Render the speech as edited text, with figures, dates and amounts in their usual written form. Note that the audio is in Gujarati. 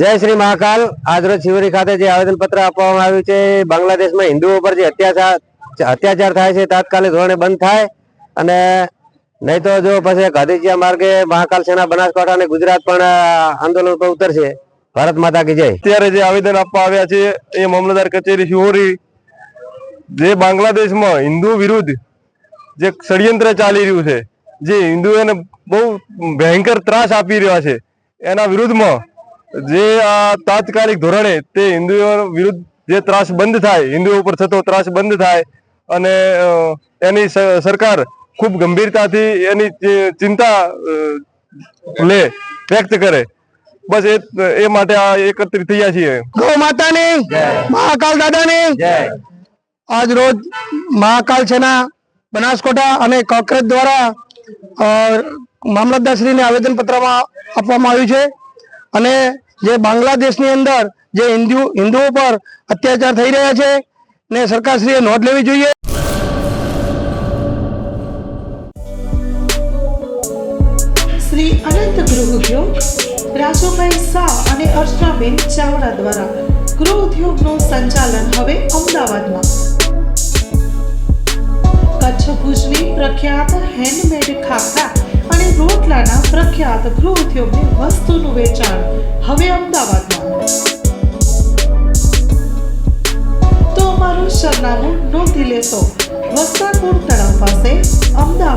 जय श्री महाकाल। आज रोज शिवरी खाते जे आवेदन पत्र આપવામાં આવ્યું છે બાંગ્લાદેશમાં હિન્દુઓ પર જે અત્યાચાર થાય છે તાત્કાલિક ધોરણે બંધ થાય અને નહીં તો જો પછી ગાંધીજીયા માર્ગે મહાકાલ સેના બનાસકાંઠા અને ગુજરાત પણ આંદોલન પર ઉતરશે। ભારત માતા કી જય। અત્યારે જે આવેદન આપવા આવ્યા છે એ મામલતદાર કચેરી શિહોરી જે બાંગ્લાદેશમાં હિન્દુ વિરુદ્ધ જે ષડયંત્ર ચાલી રહ્યું છે, જે હિન્દુઓને બહુ ભયંકર ત્રાસ આપી રહ્યા છે, એના વિરુદ્ધમાં જે આ તાત્કાલિક ધોરણે તે હિન્દુઓ વિરુદ્ધ જે ત્રાસ બંધ થાય, હિન્દુઓ ઉપર થતો ત્રાસ બંધ થાય અને એની સરકાર ખૂબ ગંભીરતાથી એની ચિંતા લે વ્યક્ત કરે, બસ એ માટે આ એકત્રિત થયા છીએ। ગૌ માતાની મહાકાલ દાદાની આજ રોજ મહાકાલ સેના બનાસકાંઠા અને કોકરેજ દ્વારા મામલતદારશ્રીને આવેદન પત્રમાં આપવામાં આવ્યું છે અને જે બાંગ્લાદેશની અંદર જે હિન્દુઓ પર અત્યાચાર થઈ રહ્યા છે ને સરકારશ્રીએ નોંધ લેવી જોઈએ। શ્રી અનંત ગૃહ ઉદ્યોગ રાજુભાઈ શાહ અને અર્ચનાબેન ચાવડા દ્વારા ગૃહ ઉદ્યોગનું સંચાલન હવે અમદાવાદમાં। કચ્છ ભુજની પ્રખ્યાત હેન્ડમેડ ખાખરા અને રોટલાના પ્રખ્યાત ગૃહ ઉદ્યોગની વસ્તુનું વેચાણ હવે અમદાવાદમાં। તો અમારું સરનામું નોંધી લેશો। વસ્તારપુર તળાવ પાસે, અમદાવાદ।